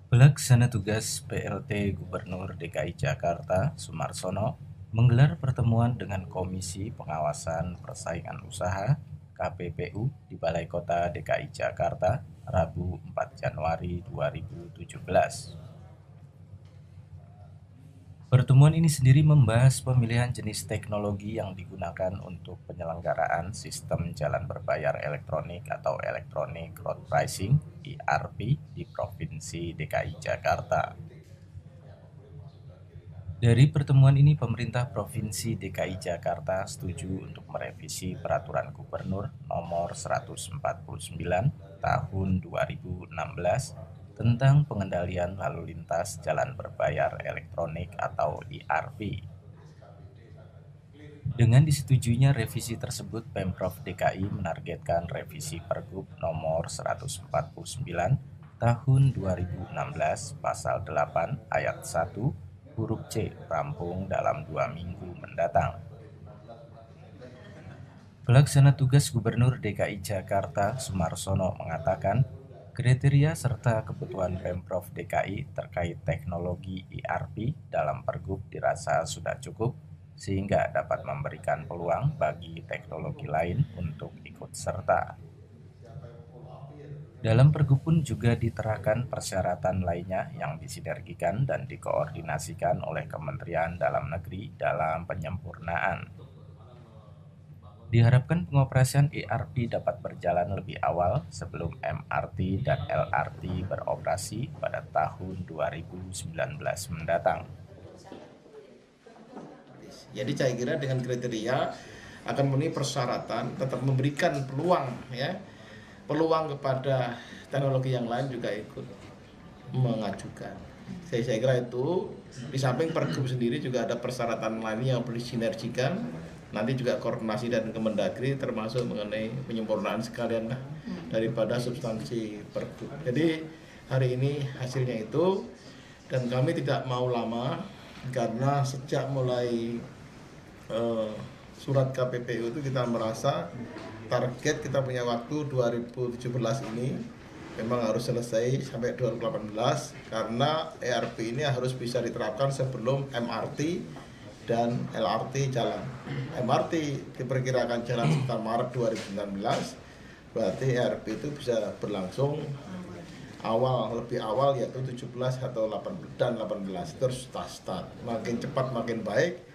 Pelaksana tugas PLT Gubernur DKI Jakarta, Sumarsono, menggelar pertemuan dengan Komisi Pengawasan Persaingan Usaha (KPPU) di Balai Kota DKI Jakarta, Rabu 4 Januari 2017. Pertemuan ini sendiri membahas pemilihan jenis teknologi yang digunakan untuk penyelenggaraan sistem jalan berbayar elektronik atau Electronic Road Pricing (ERP) di Provinsi DKI Jakarta. Dari pertemuan ini, pemerintah Provinsi DKI Jakarta setuju untuk merevisi Peraturan Gubernur Nomor 149 Tahun 2016 tentang pengendalian lalu lintas jalan berbayar elektronik atau ERP. Dengan disetujuinya revisi tersebut, Pemprov DKI menargetkan revisi Pergub Nomor 149 Tahun 2016 Pasal 8 Ayat 1 huruf C rampung dalam 2 minggu mendatang. Pelaksana tugas Gubernur DKI Jakarta, Sumarsono, mengatakan kriteria serta kebutuhan Pemprov DKI terkait teknologi ERP dalam Pergub dirasa sudah cukup sehingga dapat memberikan peluang bagi teknologi lain untuk ikut serta. Dalam Pergub pun juga diterapkan persyaratan lainnya yang disinergikan dan dikoordinasikan oleh Kementerian Dalam Negeri dalam penyempurnaan. Diharapkan pengoperasian ERP dapat berjalan lebih awal sebelum MRT dan LRT beroperasi pada tahun 2019 mendatang. Jadi saya kira dengan kriteria akan memenuhi persyaratan, tetap memberikan peluang kepada teknologi yang lain juga ikut mengajukan. Saya kira itu di samping Pergub sendiri juga ada persyaratan lainnya yang perlu disinergikan. Nanti juga koordinasi dan Kemendagri termasuk mengenai penyempurnaan sekalian daripada substansi Pergub. Jadi hari ini hasilnya itu, dan kami tidak mau lama karena sejak mulai surat KPPU itu kita merasa target kita punya waktu 2017 ini memang harus selesai sampai 2018 karena ERP ini harus bisa diterapkan sebelum MRT dan LRT jalan. MRT diperkirakan jalan sekitar Maret 2019, berarti ERP itu bisa berlangsung lebih awal yaitu 17 atau 18 terus start. Makin cepat makin baik.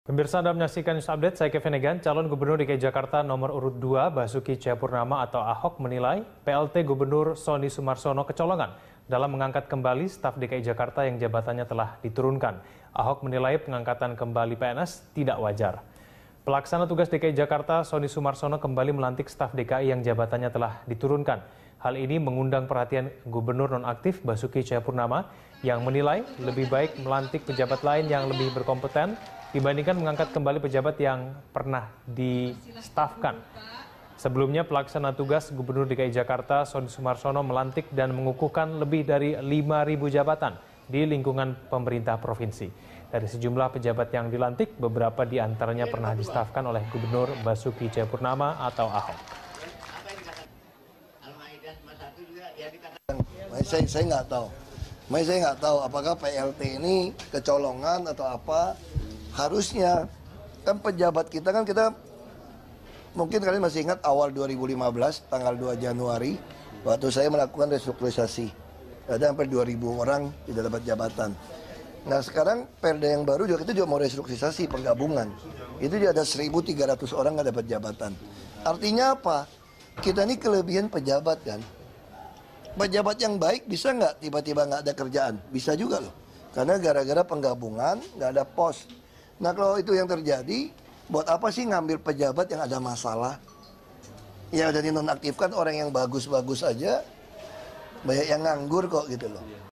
Pemirsa, Anda menyaksikan News Update, saya Kevin Egan. Calon Gubernur DKI Jakarta nomor urut 2 Basuki Cahayapurnama atau Ahok menilai PLT Gubernur Sonny Sumarsono kecolongan dalam mengangkat kembali staf DKI Jakarta yang jabatannya telah diturunkan. Ahok menilai pengangkatan kembali PNS tidak wajar. Pelaksana tugas DKI Jakarta Sonny Sumarsono kembali melantik staf DKI yang jabatannya telah diturunkan. Hal ini mengundang perhatian Gubernur nonaktif Basuki Cahayapurnama yang menilai lebih baik melantik pejabat lain yang lebih berkompeten dibandingkan mengangkat kembali pejabat yang pernah di-stafkan. Sebelumnya, pelaksana tugas Gubernur DKI Jakarta Sonny Sumarsono melantik dan mengukuhkan lebih dari 5.000 jabatan di lingkungan pemerintah provinsi. Dari sejumlah pejabat yang dilantik, beberapa di antaranya pernah di-stafkan oleh Gubernur Basuki Cahayapurnama atau Ahok. Saya nggak tahu apakah PLT ini kecolongan atau apa. Harusnya kan pejabat kita mungkin kalian masih ingat awal 2015 tanggal 2 Januari waktu saya melakukan restrukturisasi, ada hampir 2.000 orang tidak dapat jabatan. Nah sekarang Perda yang baru juga kita mau restrukturisasi penggabungan, itu juga ada 1.300 orang nggak dapat jabatan. Artinya apa? Kita ini kelebihan pejabat kan. Pejabat yang baik bisa nggak tiba-tiba nggak ada kerjaan? Bisa juga loh, karena gara-gara penggabungan nggak ada pos. Nah kalau itu yang terjadi, buat apa sih ngambil pejabat yang ada masalah? Ya udah dinonaktifkan orang yang bagus-bagus aja, banyak yang nganggur kok gitu loh.